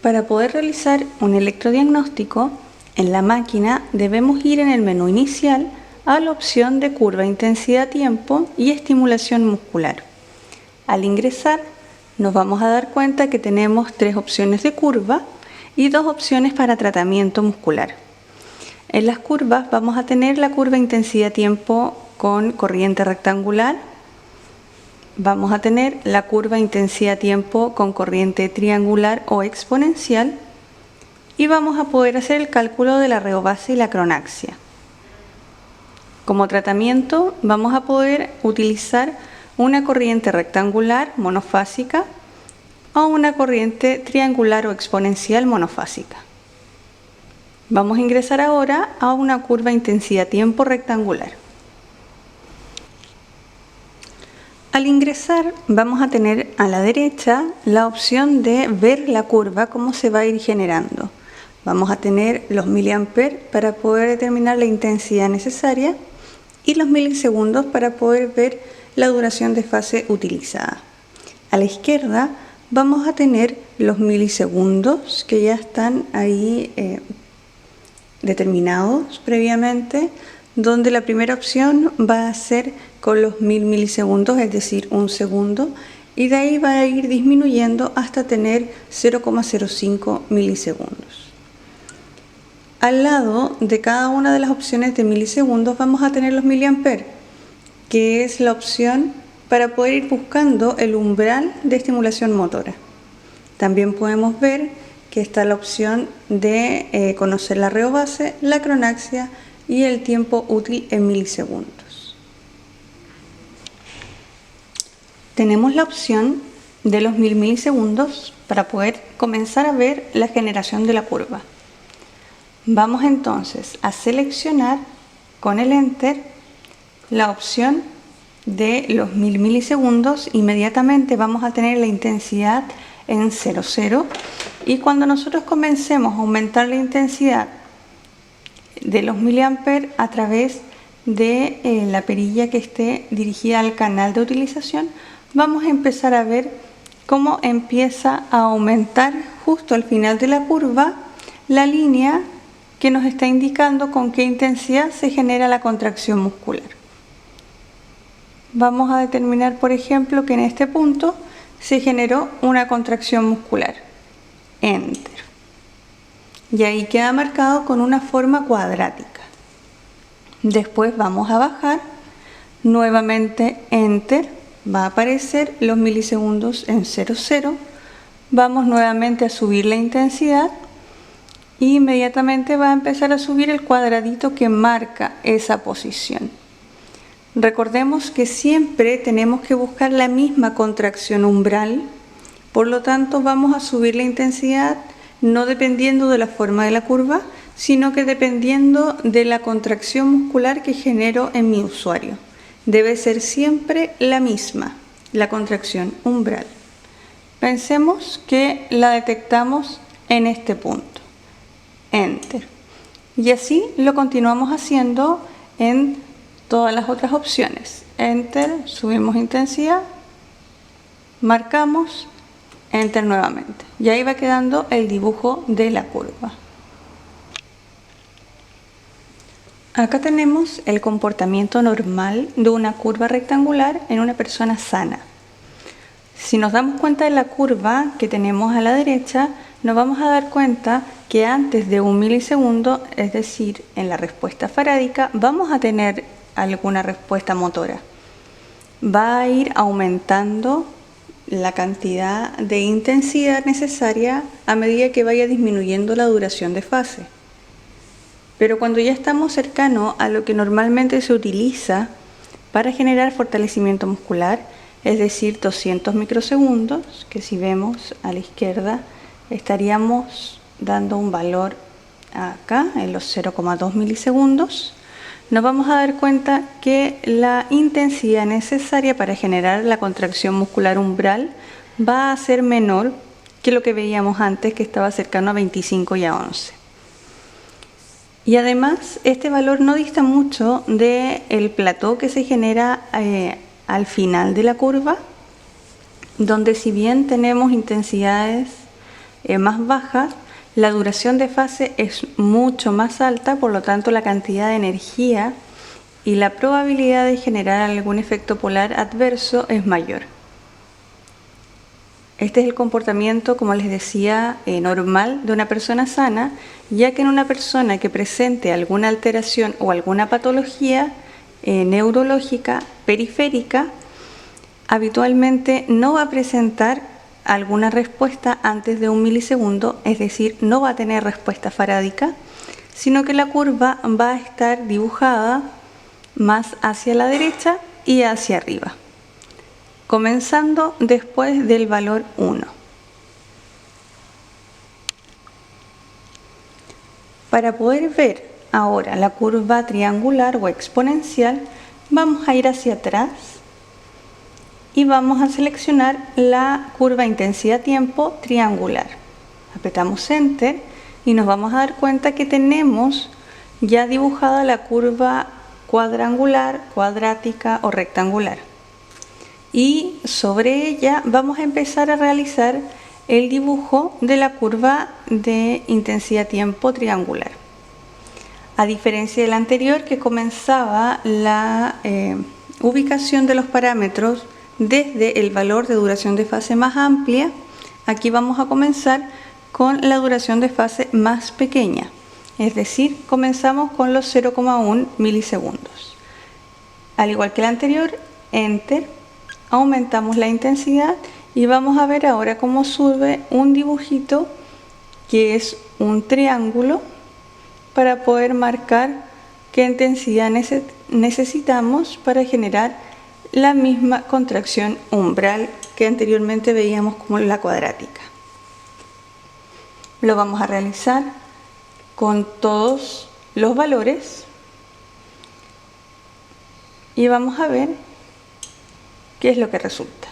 Para poder realizar un electrodiagnóstico, en la máquina debemos ir en el menú inicial a la opción de curva intensidad-tiempo y estimulación muscular. Al ingresar, nos vamos a dar cuenta que tenemos 3 opciones de curva y 2 opciones para tratamiento muscular. En las curvas vamos a tener la curva intensidad-tiempo con corriente rectangular, vamos a tener la curva intensidad-tiempo con corriente triangular o exponencial y vamos a poder hacer el cálculo de la rheobase y la cronaxia. Como tratamiento vamos a poder utilizar una corriente rectangular monofásica o una corriente triangular o exponencial monofásica. Vamos a ingresar ahora a una curva intensidad-tiempo rectangular. Al ingresar vamos a tener a la derecha la opción de ver la curva, cómo se va a ir generando. Vamos a tener los miliamperes para poder determinar la intensidad necesaria y los milisegundos para poder ver la duración de fase utilizada. A la izquierda vamos a tener los milisegundos que ya están ahí determinados previamente, donde la primera opción va a ser con los 1000 milisegundos, es decir, 1 segundo, y de ahí va a ir disminuyendo hasta tener 0,05 milisegundos. Al lado de cada una de las opciones de milisegundos vamos a tener los miliamperes, que es la opción para poder ir buscando el umbral de estimulación motora. También podemos ver que está la opción de conocer la rheobase, la cronaxia y el tiempo útil en milisegundos. Tenemos la opción de los 1000 milisegundos para poder comenzar a ver la generación de la curva. Vamos entonces a seleccionar con el Enter la opción de los 1000 milisegundos. Inmediatamente vamos a tener la intensidad en 0,0 y cuando nosotros comencemos a aumentar la intensidad de los miliamperes a través de la perilla que esté dirigida al canal de utilización, vamos a empezar a ver cómo empieza a aumentar justo al final de la curva la línea que nos está indicando con qué intensidad se genera la contracción muscular. Vamos a determinar, por ejemplo, que en este punto se generó una contracción muscular. Enter. Y ahí queda marcado con una forma cuadrática. Después vamos a bajar, nuevamente Enter, va a aparecer los milisegundos en 0,0. Vamos nuevamente a subir la intensidad y inmediatamente va a empezar a subir el cuadradito que marca esa posición. Recordemos que siempre tenemos que buscar la misma contracción umbral, por lo tanto vamos a subir la intensidad no dependiendo de la forma de la curva, sino que dependiendo de la contracción muscular que genero en mi usuario. Debe ser siempre la misma, la contracción umbral. Pensemos que la detectamos en este punto. Enter. Y así lo continuamos haciendo en todas las otras opciones. Enter, subimos intensidad, marcamos, Enter nuevamente. Y ahí va quedando el dibujo de la curva. Acá tenemos el comportamiento normal de una curva rectangular en una persona sana. Si nos damos cuenta de la curva que tenemos a la derecha, nos vamos a dar cuenta que antes de 1 milisegundo, es decir, en la respuesta farádica, vamos a tener alguna respuesta motora. Va a ir aumentando la cantidad de intensidad necesaria a medida que vaya disminuyendo la duración de fase. Pero cuando ya estamos cercanos a lo que normalmente se utiliza para generar fortalecimiento muscular, es decir, 200 microsegundos, que si vemos a la izquierda estaríamos dando un valor acá en los 0,2 milisegundos, nos vamos a dar cuenta que la intensidad necesaria para generar la contracción muscular umbral va a ser menor que lo que veíamos antes, que estaba cercano a 25 y a 11. Y además este valor no dista mucho del plató que se genera al final de la curva, donde si bien tenemos intensidades más bajas, la duración de fase es mucho más alta, por lo tanto la cantidad de energía y la probabilidad de generar algún efecto polar adverso es mayor. Este es el comportamiento, como les decía, normal de una persona sana, ya que en una persona que presente alguna alteración o alguna patología neurológica periférica, habitualmente no va a presentar alguna respuesta antes de 1 milisegundo, es decir, no va a tener respuesta farádica, sino que la curva va a estar dibujada más hacia la derecha y hacia arriba, comenzando después del valor 1. Para poder ver ahora la curva triangular o exponencial, vamos a ir hacia atrás y vamos a seleccionar la curva intensidad-tiempo triangular. Apretamos Enter y nos vamos a dar cuenta que tenemos ya dibujada la curva cuadrangular, cuadrática o rectangular. Y sobre ella vamos a empezar a realizar el dibujo de la curva de intensidad-tiempo triangular. A diferencia del anterior, que comenzaba la ubicación de los parámetros desde el valor de duración de fase más amplia, aquí vamos a comenzar con la duración de fase más pequeña, es decir, comenzamos con los 0,1 milisegundos. Al igual que el anterior, Enter, aumentamos la intensidad y vamos a ver ahora cómo sube un dibujito que es un triángulo para poder marcar qué intensidad necesitamos para generar la misma contracción umbral que anteriormente veíamos como la cuadrática. Lo vamos a realizar con todos los valores y vamos a ver qué es lo que resulta.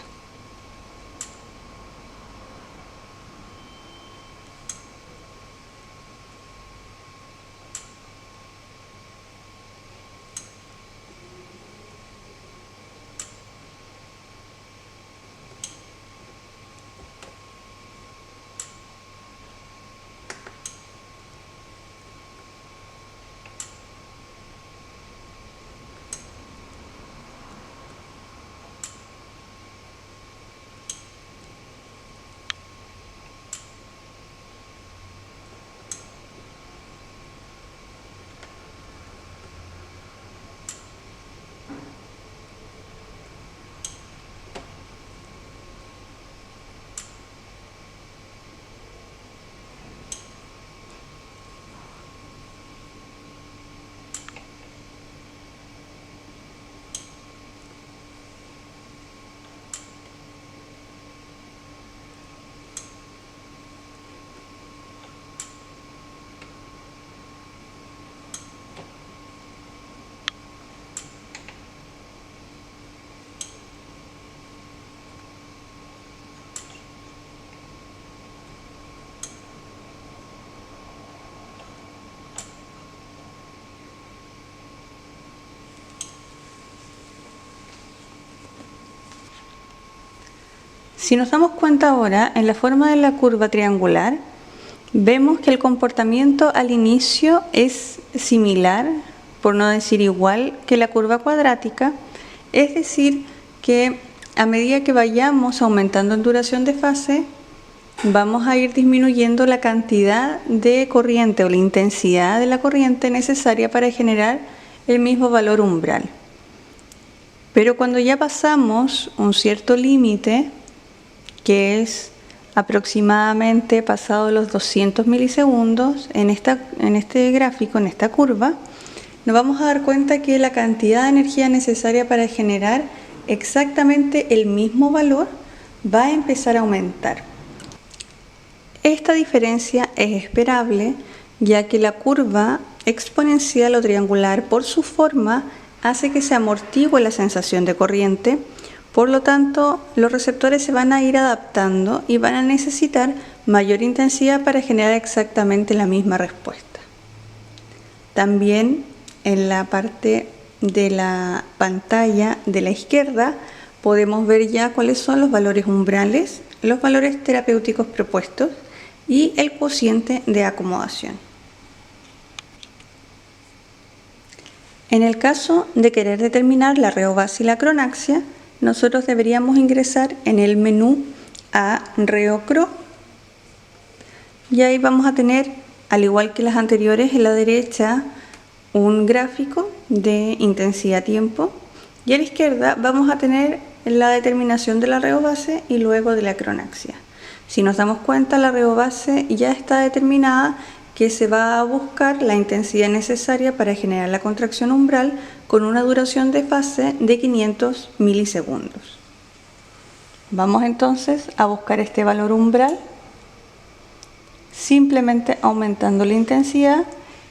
Si nos damos cuenta ahora, en la forma de la curva triangular, vemos que el comportamiento al inicio es similar, por no decir igual, que la curva cuadrática, es decir, que a medida que vayamos aumentando en duración de fase, vamos a ir disminuyendo la cantidad de corriente o la intensidad de la corriente necesaria para generar el mismo valor umbral. Pero cuando ya pasamos un cierto límite, que es aproximadamente pasado los 200 milisegundos, en este gráfico, en esta curva, nos vamos a dar cuenta que la cantidad de energía necesaria para generar exactamente el mismo valor va a empezar a aumentar. Esta diferencia es esperable, ya que la curva exponencial o triangular, por su forma, hace que se amortigue la sensación de corriente. Por lo tanto, los receptores se van a ir adaptando y van a necesitar mayor intensidad para generar exactamente la misma respuesta. También en la parte de la pantalla de la izquierda podemos ver ya cuáles son los valores umbrales, los valores terapéuticos propuestos y el cociente de acomodación. En el caso de querer determinar la reobase y la cronaxia, nosotros deberíamos ingresar en el menú a ReoCro y ahí vamos a tener, al igual que las anteriores, en la derecha un gráfico de intensidad-tiempo y a la izquierda vamos a tener la determinación de la reobase y luego de la cronaxia. Si nos damos cuenta, la reobase ya está determinada, que se va a buscar la intensidad necesaria para generar la contracción umbral con una duración de fase de 500 milisegundos. Vamos entonces a buscar este valor umbral simplemente aumentando la intensidad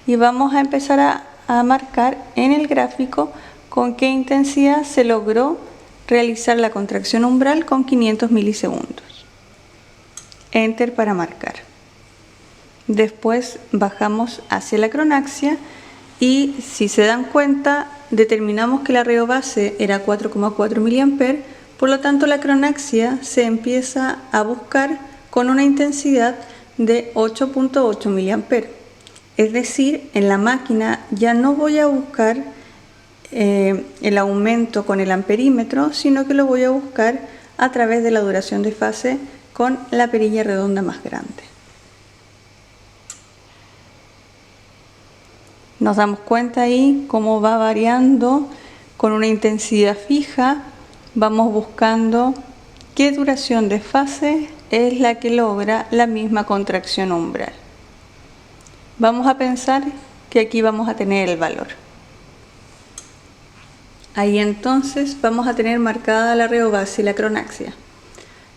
y vamos a empezar a marcar en el gráfico con qué intensidad se logró realizar la contracción umbral con 500 milisegundos. Enter para marcar. Después bajamos hacia la cronaxia y, si se dan cuenta, determinamos que la reobase era 4,4 mA, por lo tanto la cronaxia se empieza a buscar con una intensidad de 8,8 mA. Es decir, en la máquina ya no voy a buscar el aumento con el amperímetro, sino que lo voy a buscar a través de la duración de fase con la perilla redonda más grande. Nos damos cuenta ahí cómo va variando con una intensidad fija. Vamos buscando qué duración de fase es la que logra la misma contracción umbral. Vamos a pensar que aquí vamos a tener el valor. Ahí entonces vamos a tener marcada la reobase y la cronaxia.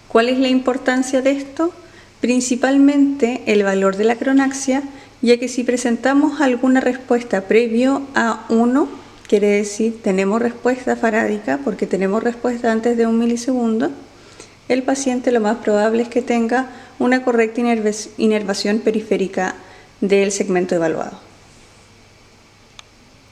¿Cuál es la importancia de esto? Principalmente el valor de la cronaxia, ya que si presentamos alguna respuesta previo a 1, quiere decir tenemos respuesta farádica porque tenemos respuesta antes de 1 milisegundo, el paciente lo más probable es que tenga una correcta inervación periférica del segmento evaluado.